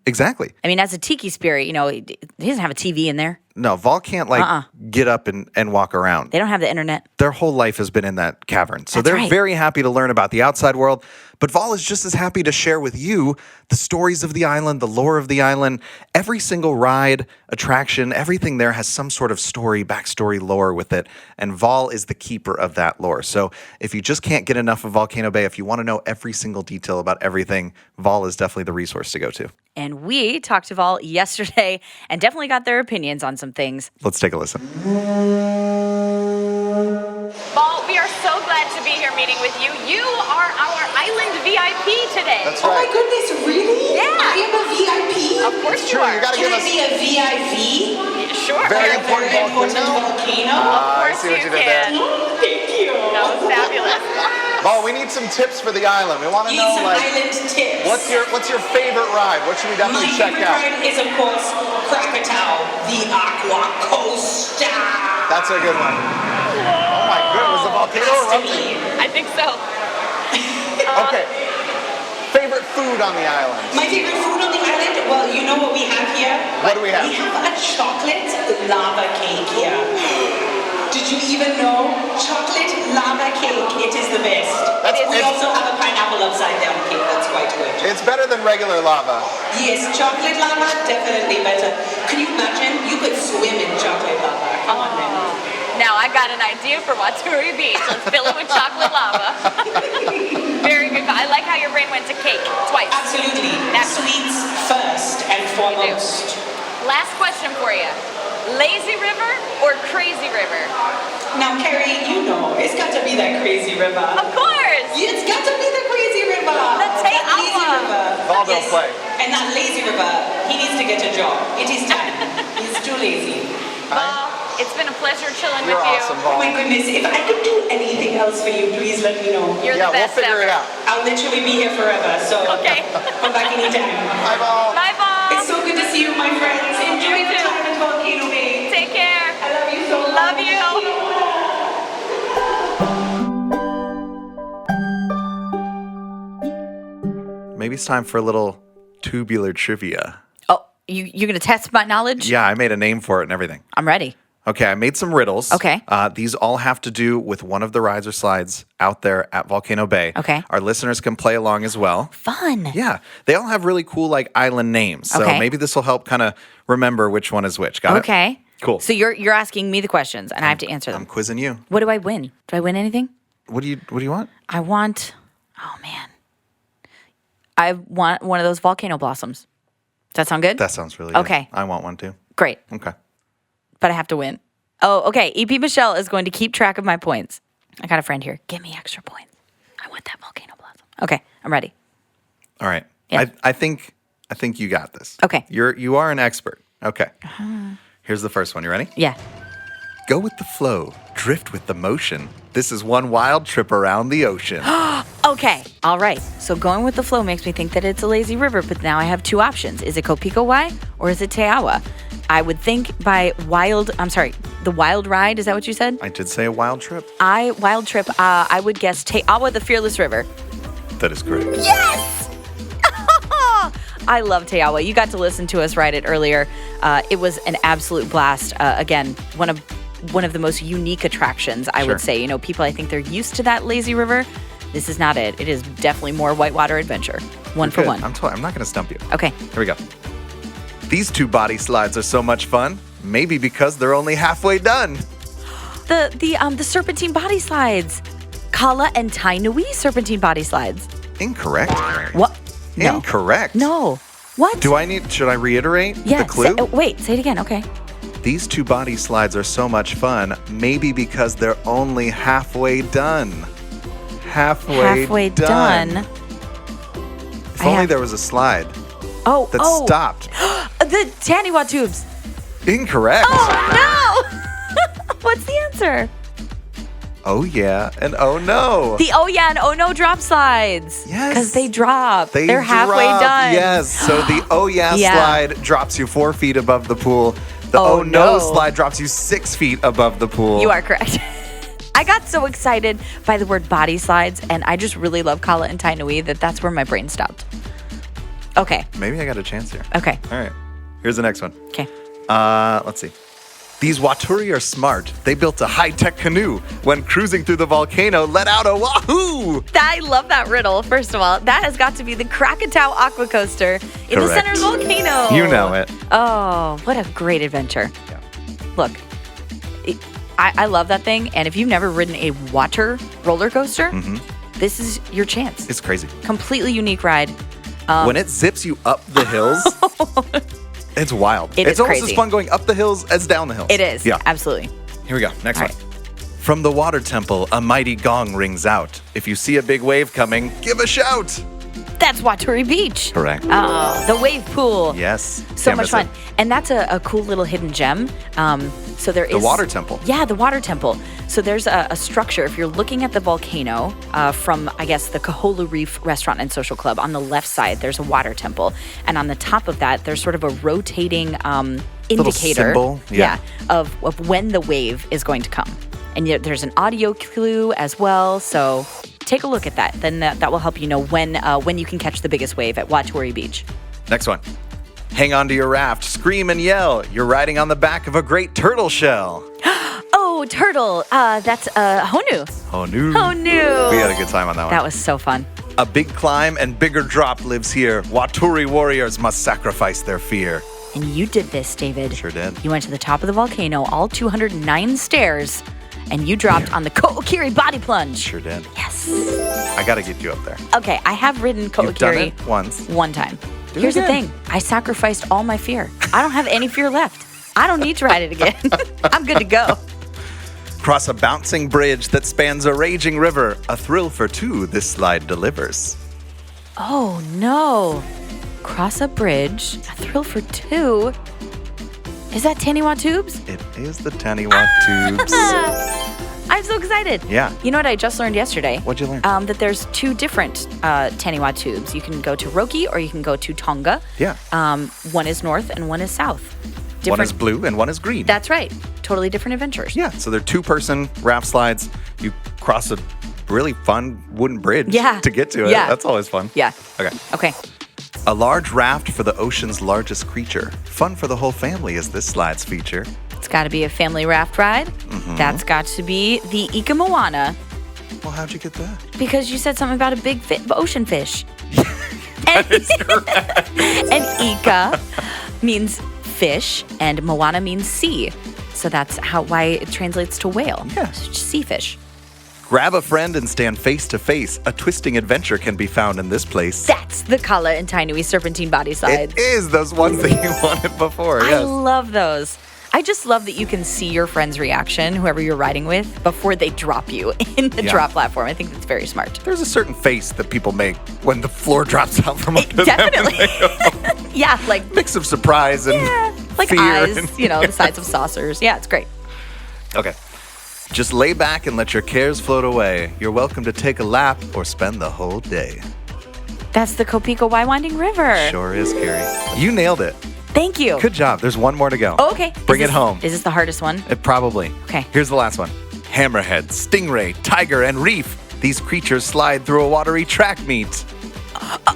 [SPEAKER 3] Exactly.
[SPEAKER 2] I mean, as a tiki spirit, you know, he doesn't have a TV in there.
[SPEAKER 3] No, Vol can't get up and walk around.
[SPEAKER 2] They don't have the internet.
[SPEAKER 3] Their whole life has been in that cavern. So they're very happy to learn about the outside world. But Vol is just as happy to share with you the stories of the island, the lore of the island. Every single ride, attraction, everything there has some sort of story, backstory, lore with it. And Vol is the keeper of that lore. So if you just can't get enough of Volcano Bay, if you want to know every single detail about everything, Vol is definitely the resource to go to.
[SPEAKER 2] And we talked to Vol yesterday and definitely got their opinions on some things.
[SPEAKER 3] Let's take a listen.
[SPEAKER 7] Vol, we are so glad to be here meeting with you. You are our island VIP today.
[SPEAKER 6] That's right.
[SPEAKER 8] Oh my goodness, really?
[SPEAKER 7] Yeah.
[SPEAKER 8] I am a VIP?
[SPEAKER 7] Of course you are.
[SPEAKER 6] You gotta
[SPEAKER 8] Can
[SPEAKER 6] give
[SPEAKER 8] I
[SPEAKER 6] us
[SPEAKER 8] be a VIP?
[SPEAKER 7] Sure.
[SPEAKER 6] very important volcano.
[SPEAKER 7] Of
[SPEAKER 6] I
[SPEAKER 7] course
[SPEAKER 6] see what
[SPEAKER 7] you
[SPEAKER 6] you did there.
[SPEAKER 7] can.
[SPEAKER 8] Thank you.
[SPEAKER 7] That was fabulous.
[SPEAKER 6] Vol, we need some tips for the island. We want to
[SPEAKER 8] Need
[SPEAKER 6] know
[SPEAKER 8] some
[SPEAKER 6] like
[SPEAKER 8] island tips.
[SPEAKER 6] what's your favorite ride? What should we
[SPEAKER 8] My
[SPEAKER 6] definitely check
[SPEAKER 8] favorite
[SPEAKER 6] out?
[SPEAKER 8] ride is, of course, Krakatoa, the Aqua Coaster.
[SPEAKER 6] That's a good one. Oh my goodness, was the volcano
[SPEAKER 8] Has to
[SPEAKER 6] erupting?
[SPEAKER 8] be.
[SPEAKER 7] I think so.
[SPEAKER 6] Okay. Favorite food on the island?
[SPEAKER 8] My favorite food on the island? Well, you know what we have here?
[SPEAKER 6] What do we have?
[SPEAKER 8] We have a chocolate lava cake here. Did you even know? Chocolate lava cake. It is the best. We also have a pineapple upside down cake. That's quite good.
[SPEAKER 6] It's better than regular lava.
[SPEAKER 8] Yes, chocolate lava, definitely better. Can you imagine? You could swim in chocolate lava. Come on then.
[SPEAKER 7] Now I got an idea for Waturi Beach. Let's fill it with chocolate lava. Very good. I like how your brain went to cake twice.
[SPEAKER 8] Absolutely. Sweets first and foremost.
[SPEAKER 7] Last question for you. Lazy river or crazy river?
[SPEAKER 8] Now, Carrie, you know, it's got to be that crazy river.
[SPEAKER 7] Of course.
[SPEAKER 8] It's got to be the crazy river.
[SPEAKER 7] Let's take
[SPEAKER 8] That lazy
[SPEAKER 7] Aqua.
[SPEAKER 8] river.
[SPEAKER 6] Vol don't play.
[SPEAKER 8] And that lazy river, he needs to get a job. It is time. He's too lazy.
[SPEAKER 7] Vol, it's been a pleasure chilling
[SPEAKER 6] You're
[SPEAKER 7] with you.
[SPEAKER 6] awesome,
[SPEAKER 8] Oh
[SPEAKER 6] Vol.
[SPEAKER 8] my goodness, if I could do anything else for you, please let me know.
[SPEAKER 7] You're
[SPEAKER 6] Yeah,
[SPEAKER 7] the
[SPEAKER 6] we'll
[SPEAKER 7] best
[SPEAKER 6] figure
[SPEAKER 7] ever.
[SPEAKER 6] it out.
[SPEAKER 8] I'll literally be here forever, so
[SPEAKER 7] Okay.
[SPEAKER 8] come back anytime.
[SPEAKER 6] Bye, Vol.
[SPEAKER 7] Bye, Vol.
[SPEAKER 8] It's so good to see you, my friends. Enjoy
[SPEAKER 7] You
[SPEAKER 8] your
[SPEAKER 7] too.
[SPEAKER 8] time at Volcano Bay.
[SPEAKER 7] Take care.
[SPEAKER 8] I love you so much.
[SPEAKER 7] Love you.
[SPEAKER 3] Maybe it's time for a little tubular trivia.
[SPEAKER 2] Oh, you're going to test my knowledge?
[SPEAKER 3] Yeah, I made a name for it and everything.
[SPEAKER 2] I'm ready.
[SPEAKER 3] Okay, I made some riddles.
[SPEAKER 2] Okay.
[SPEAKER 3] These all have to do with one of the rides or slides out there at Volcano Bay.
[SPEAKER 2] Okay.
[SPEAKER 3] Our listeners can play along as well.
[SPEAKER 2] Fun.
[SPEAKER 3] Yeah, they all have really cool like island names. So
[SPEAKER 2] Okay.
[SPEAKER 3] maybe this will help kind of remember which one is which. Got it?
[SPEAKER 2] Okay.
[SPEAKER 3] Cool.
[SPEAKER 2] So you're asking me the questions, and I have to answer them.
[SPEAKER 3] I'm quizzing you.
[SPEAKER 2] What do I win? Do I win anything?
[SPEAKER 3] What do you want?
[SPEAKER 2] I want. Oh man. I want one of those volcano blossoms. Does that sound good?
[SPEAKER 3] That sounds really good.
[SPEAKER 2] Okay.
[SPEAKER 3] I want one too.
[SPEAKER 2] Great.
[SPEAKER 3] Okay.
[SPEAKER 2] But I have to win. Oh, okay. EP Michelle is going to keep track of my points. I got a friend here. Give me extra points. I want that volcano blossom. Okay, I'm ready.
[SPEAKER 3] All right.
[SPEAKER 2] Yeah.
[SPEAKER 3] I think you got this.
[SPEAKER 2] Okay.
[SPEAKER 3] You are an expert. Okay. Here's the first one. You ready?
[SPEAKER 2] Yeah.
[SPEAKER 3] Go with the flow, drift with the motion. This is one wild trip around the ocean.
[SPEAKER 2] Okay. All right. So going with the flow makes me think that it's a lazy river, but now I have two options. Is it Kopiko Y or is it Teawa? I would think the wild ride. Is that what you said?
[SPEAKER 3] I did say a wild trip.
[SPEAKER 2] Wild trip. I would guess Teawa, the fearless river.
[SPEAKER 3] That is correct.
[SPEAKER 2] Yes! I love Teawa. You got to listen to us ride it earlier. It was an absolute blast. Again, one of the most unique attractions, I would say. You know, people, I think they're used to that lazy river. This is not it. It is definitely more whitewater adventure. One for one.
[SPEAKER 3] I'm not going to stump you.
[SPEAKER 2] Okay.
[SPEAKER 3] Here we go. These two body slides are so much fun. Maybe because they're only halfway done.
[SPEAKER 2] The serpentine body slides. Kala and Tainui serpentine body slides.
[SPEAKER 3] Incorrect.
[SPEAKER 2] What? No.
[SPEAKER 3] Incorrect.
[SPEAKER 2] No. What?
[SPEAKER 3] Should I reiterate
[SPEAKER 2] Yeah.
[SPEAKER 3] the clue?
[SPEAKER 2] Say it again. Okay.
[SPEAKER 3] These two body slides are so much fun, maybe because they're only halfway done. Halfway done. If only there was a slide that stopped.
[SPEAKER 2] The Taniwa tubes.
[SPEAKER 3] Incorrect.
[SPEAKER 2] Oh, no. What's the answer?
[SPEAKER 3] Oh, yeah, and oh, no.
[SPEAKER 2] The oh, yeah, and oh, no drop slides.
[SPEAKER 3] Yes.
[SPEAKER 2] Because they drop. They're
[SPEAKER 3] drop.
[SPEAKER 2] halfway done.
[SPEAKER 3] Yes, so the oh, yeah, slide drops you 4 feet above the pool. The
[SPEAKER 2] Oh, no
[SPEAKER 3] slide drops you 6 feet above the pool.
[SPEAKER 2] You are correct. I got so excited by the word body slides, and I just really love Kala and Tainui that's where my brain stopped. Okay.
[SPEAKER 3] Maybe I got a chance here.
[SPEAKER 2] Okay.
[SPEAKER 3] All right. Here's the next one.
[SPEAKER 2] Okay.
[SPEAKER 3] Let's see. These Waturi are smart. They built a high-tech canoe. When cruising through the volcano, let out a wahoo!
[SPEAKER 2] I love that riddle, first of all. That has got to be the Krakatau Aqua Coaster in the center of the volcano.
[SPEAKER 3] You know it.
[SPEAKER 2] Oh, what a great adventure.
[SPEAKER 3] Yeah.
[SPEAKER 2] Look, I love that thing. And if you've never ridden a water roller coaster, this is your chance.
[SPEAKER 3] It's crazy.
[SPEAKER 2] Completely unique ride.
[SPEAKER 3] When it zips you up the hills, it's wild.
[SPEAKER 2] It's
[SPEAKER 3] almost
[SPEAKER 2] crazy.
[SPEAKER 3] as fun going up the hills as down the hills.
[SPEAKER 2] It is.
[SPEAKER 3] Yeah.
[SPEAKER 2] Absolutely.
[SPEAKER 3] Here we go. Next
[SPEAKER 2] All
[SPEAKER 3] one.
[SPEAKER 2] right.
[SPEAKER 3] From the water temple, a mighty gong rings out. If you see a big wave coming, give a shout.
[SPEAKER 2] That's Waturi Beach.
[SPEAKER 3] Correct.
[SPEAKER 2] Oh, the wave pool.
[SPEAKER 3] Yes.
[SPEAKER 2] So
[SPEAKER 3] Can't
[SPEAKER 2] much
[SPEAKER 3] miss
[SPEAKER 2] fun.
[SPEAKER 3] it.
[SPEAKER 2] And that's a cool little hidden gem. So there is...
[SPEAKER 3] The water temple.
[SPEAKER 2] Yeah, the water temple. So there's a structure. If you're looking at the volcano from, I guess, the Kahola Reef Restaurant and Social Club, on the left side, there's a water temple. And on the top of that, there's sort of a rotating indicator.
[SPEAKER 3] Symbol. Yeah.
[SPEAKER 2] Of when the wave is going to come. And there's an audio clue as well. So take a look at that. Then that will help you know when you can catch the biggest wave at Waturi Beach.
[SPEAKER 3] Next one. Hang on to your raft, scream and yell. You're riding on the back of a great turtle shell.
[SPEAKER 2] Oh, turtle. That's Honu.
[SPEAKER 3] Honu.
[SPEAKER 2] Honu.
[SPEAKER 3] We had a good time on that one.
[SPEAKER 2] That was so fun.
[SPEAKER 3] A big climb and bigger drop lives here. Waturi warriors must sacrifice their fear.
[SPEAKER 2] And you did this, David.
[SPEAKER 3] Sure did.
[SPEAKER 2] You went to the top of the volcano, all 209 stairs, and you dropped on the Ko'okiri body plunge.
[SPEAKER 3] Sure did.
[SPEAKER 2] Yes.
[SPEAKER 3] I got to get you up there.
[SPEAKER 2] Okay, I have ridden
[SPEAKER 3] You've done
[SPEAKER 2] Ko'okiri
[SPEAKER 3] it once.
[SPEAKER 2] one time.
[SPEAKER 3] Do it
[SPEAKER 2] Here's the
[SPEAKER 3] again.
[SPEAKER 2] thing. I sacrificed all my fear. I don't have any fear left. I don't need to ride it again. I'm good to go.
[SPEAKER 3] Cross a bouncing bridge that spans a raging river. A thrill for two this slide delivers.
[SPEAKER 2] Oh, no. Cross a bridge. A thrill for two. Is that Taniwa Tubes?
[SPEAKER 3] It is the Taniwa Tubes.
[SPEAKER 2] I'm so excited.
[SPEAKER 3] Yeah.
[SPEAKER 2] You know what I just learned yesterday?
[SPEAKER 3] What'd you learn?
[SPEAKER 2] That there's two different Taniwa Tubes. You can go to Roki or you can go to Tonga.
[SPEAKER 3] Yeah.
[SPEAKER 2] One is north and one is south.
[SPEAKER 3] One is blue and one is green.
[SPEAKER 2] That's right. Totally different adventures.
[SPEAKER 3] Yeah, so they're two-person raft slides. You cross a really fun wooden bridge to get to it.
[SPEAKER 2] Yeah.
[SPEAKER 3] That's always fun.
[SPEAKER 2] Yeah.
[SPEAKER 3] Okay.
[SPEAKER 2] Okay.
[SPEAKER 3] A large raft for the ocean's largest creature. Fun for the whole family is this slide's feature.
[SPEAKER 2] It's got to be a family raft ride. That's got to be the Ika Moana.
[SPEAKER 3] Well, how'd you get that?
[SPEAKER 2] Because you said something about a big ocean fish.
[SPEAKER 3] That is correct.
[SPEAKER 2] And Ika means fish and Moana means sea. So that's why it translates to whale.
[SPEAKER 3] Yeah.
[SPEAKER 2] Sea fish.
[SPEAKER 3] Grab a friend and stand face to face. A twisting adventure can be found in this place.
[SPEAKER 2] That's the Kala and Tainui serpentine body slides.
[SPEAKER 3] It is those ones that you wanted before.
[SPEAKER 2] I
[SPEAKER 3] Yes.
[SPEAKER 2] love those. I just love that you can see your friend's reaction, whoever you're riding with, before they drop you in the drop platform. I think that's very smart.
[SPEAKER 3] There's a certain face that people make when the floor drops out from under
[SPEAKER 2] Definitely.
[SPEAKER 3] them.
[SPEAKER 2] Yeah, like
[SPEAKER 3] Mix of surprise and
[SPEAKER 2] like
[SPEAKER 3] fear
[SPEAKER 2] eyes,
[SPEAKER 3] and-
[SPEAKER 2] the size of saucers. Yeah, it's great.
[SPEAKER 3] Okay. Just lay back and let your cares float away. You're welcome to take a lap or spend the whole day.
[SPEAKER 2] That's the Kopiko Y Winding River.
[SPEAKER 3] Sure is, Kari. You nailed it.
[SPEAKER 2] Thank you.
[SPEAKER 3] Good job. There's one more to go.
[SPEAKER 2] Oh, okay.
[SPEAKER 3] Bring it home.
[SPEAKER 2] Is this the hardest one?
[SPEAKER 3] Probably.
[SPEAKER 2] Okay.
[SPEAKER 3] Here's the last one. Hammerhead, stingray, tiger, and reef. These creatures slide through a watery track meet.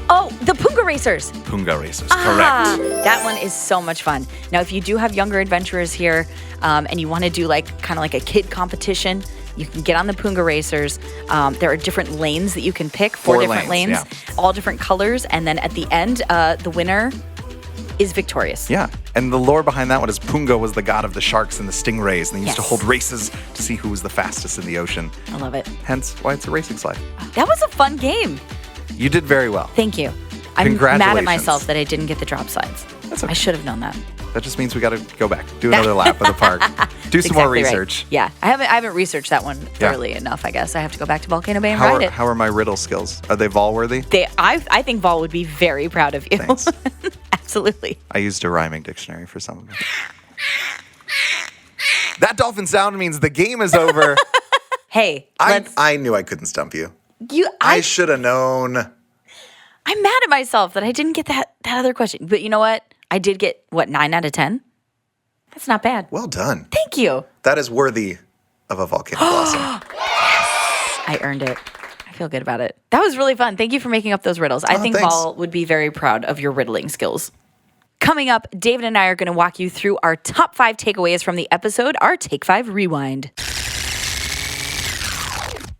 [SPEAKER 2] Oh, the Punga Racers.
[SPEAKER 3] Punga racers,
[SPEAKER 2] Ah,
[SPEAKER 3] correct.
[SPEAKER 2] that one is so much fun. Now, if you do have younger adventurers here and you want to do kind of like a kid competition, you can get on the Punga Racers. There are different lanes that you can pick, four different lanes, all different colors. And then at the end, the winner is victorious.
[SPEAKER 3] Yeah, and the lore behind that one is Punga was the god of the sharks and the stingrays, and they used to hold races to see who was the fastest in the ocean.
[SPEAKER 2] I love it.
[SPEAKER 3] Hence why it's a racing slide.
[SPEAKER 2] That was a fun game.
[SPEAKER 3] You did very well.
[SPEAKER 2] Thank you. I'm mad
[SPEAKER 3] Congratulations.
[SPEAKER 2] at myself that I didn't get the drop slides.
[SPEAKER 3] That's okay.
[SPEAKER 2] I should have known that.
[SPEAKER 3] That just means we got to go back, do another lap of the park, do some more
[SPEAKER 2] Exactly right.
[SPEAKER 3] research.
[SPEAKER 2] Yeah, I haven't researched that one thoroughly enough. I guess I have to go back to Volcano Bay and
[SPEAKER 3] How
[SPEAKER 2] ride it.
[SPEAKER 3] are my riddle skills? Are they Vol worthy?
[SPEAKER 2] I think Vol would be very proud of you.
[SPEAKER 3] Thanks.
[SPEAKER 2] Absolutely.
[SPEAKER 3] I used a rhyming dictionary for some of them. That dolphin sound means the game is over.
[SPEAKER 2] Hey,
[SPEAKER 3] I knew I couldn't stump you. I should have known.
[SPEAKER 2] I'm mad at myself that I didn't get that other question. But you know what? I did get, 9 out of 10? That's not bad.
[SPEAKER 3] Well done.
[SPEAKER 2] Thank you.
[SPEAKER 3] That is worthy of a volcano blossom.
[SPEAKER 2] I earned it. I feel good about it. That was really fun. Thank you for making up those riddles. I think
[SPEAKER 3] thanks.
[SPEAKER 2] Vol would be very proud of your riddling skills. Coming up, David and I are going to walk you through our top 5 takeaways from the episode, our Take 5 Rewind.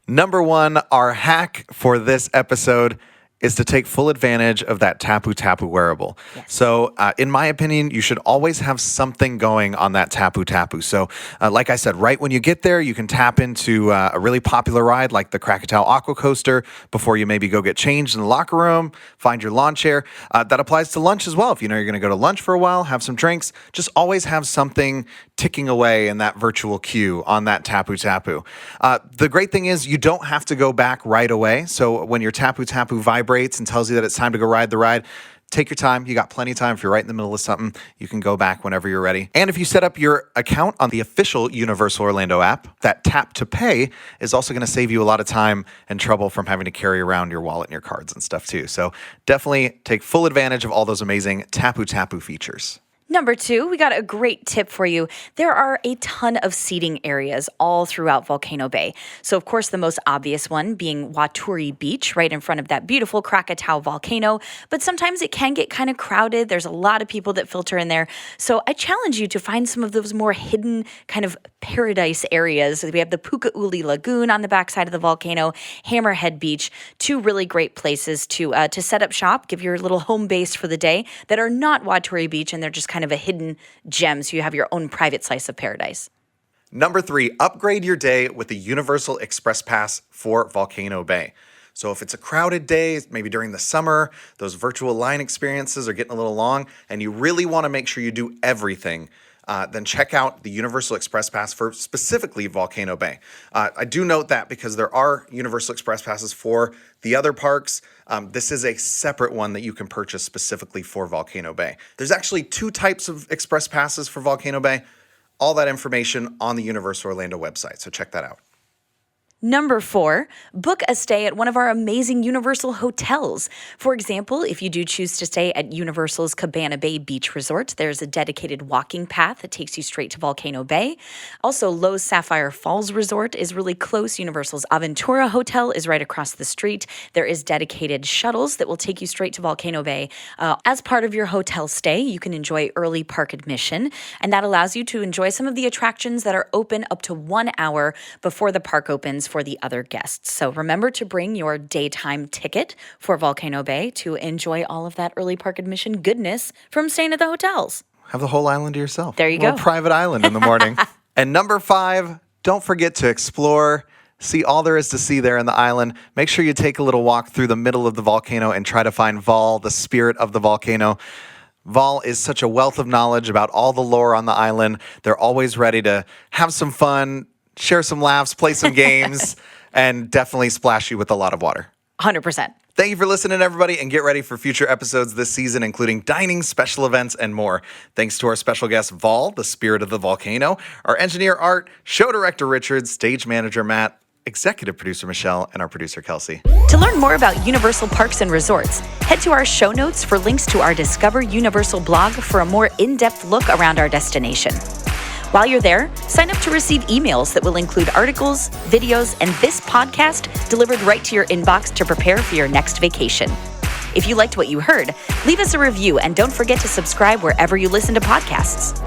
[SPEAKER 3] Number 1, our hack for this episode is to take full advantage of that Tapu Tapu wearable.
[SPEAKER 2] Yes.
[SPEAKER 3] So in my opinion, you should always have something going on that Tapu Tapu. So like I said, right when you get there, you can tap into a really popular ride like the Krakatau Aqua Coaster before you maybe go get changed in the locker room, find your lawn chair. That applies to lunch as well. If you know you're going to go to lunch for a while, have some drinks, just always have something ticking away in that virtual queue on that Tapu Tapu. The great thing is you don't have to go back right away. So when your Tapu Tapu vibrates and tells you that it's time to go ride the ride, take your time. You got plenty of time. If you're right in the middle of something, you can go back whenever you're ready. And if you set up your account on the official Universal Orlando app, that tap to pay is also going to save you a lot of time and trouble from having to carry around your wallet and your cards and stuff too. So definitely take full advantage of all those amazing Tapu Tapu features.
[SPEAKER 2] Number 2, we got a great tip for you. There are a ton of seating areas all throughout Volcano Bay. So, of course, the most obvious one being Waturi Beach, right in front of that beautiful Krakatau volcano. But sometimes it can get kind of crowded. There's a lot of people that filter in there. So I challenge you to find some of those more hidden kind of paradise areas. We have the Pukauli Lagoon on the backside of the volcano, Hammerhead Beach, 2 really great places to set up shop, give your little home base for the day that are not Waturi Beach, and they're just kind of a hidden gem, so you have your own private slice of paradise.
[SPEAKER 3] Number 3, upgrade your day with the Universal Express Pass for Volcano Bay. So if it's a crowded day, maybe during the summer, those virtual line experiences are getting a little long, and you really want to make sure you do everything, then check out the Universal Express Pass for specifically Volcano Bay. I do note that because there are Universal Express Passes for the other parks. This is a separate one that you can purchase specifically for Volcano Bay. There's actually 2 types of Express Passes for Volcano Bay. All that information on the Universal Orlando website, so check that out.
[SPEAKER 2] Number 4, book a stay at one of our amazing Universal hotels. For example, if you do choose to stay at Universal's Cabana Bay Beach Resort, there's a dedicated walking path that takes you straight to Volcano Bay. Also, Lowe's Sapphire Falls Resort is really close. Universal's Aventura Hotel is right across the street. There is dedicated shuttles that will take you straight to Volcano Bay. As part of your hotel stay, you can enjoy early park admission, and that allows you to enjoy some of the attractions that are open up to 1 hour before the park opens for the other guests. So remember to bring your daytime ticket for Volcano Bay to enjoy all of that early park admission goodness from staying at the hotels.
[SPEAKER 3] have the whole island to yourself.
[SPEAKER 2] There you
[SPEAKER 3] go.
[SPEAKER 2] go.
[SPEAKER 3] Private island in the morning. And number 5, don't forget to explore. See all there is to see there in the island. Make sure you take a little walk through the middle of the volcano and try to find Vol, the spirit of the volcano. Vol is such a wealth of knowledge about all the lore on the island. They're always ready to have some fun, share some laughs, play some games, and definitely splash you with a lot of water.
[SPEAKER 2] 100%.
[SPEAKER 3] Thank you for listening, everybody, and get ready for future episodes this season, including dining, special events, and more. Thanks to our special guest, Vol, the spirit of the volcano, our engineer, Art, show director, Richard, stage manager, Matt, executive producer, Michelle, and our producer, Kelsey.
[SPEAKER 2] To learn more about Universal Parks and Resorts, head to our show notes for links to our Discover Universal blog for a more in-depth look around our destination. While you're there, sign up to receive emails that will include articles, videos, and this podcast delivered right to your inbox to prepare for your next vacation. If you liked what you heard, leave us a review and don't forget to subscribe wherever you listen to podcasts.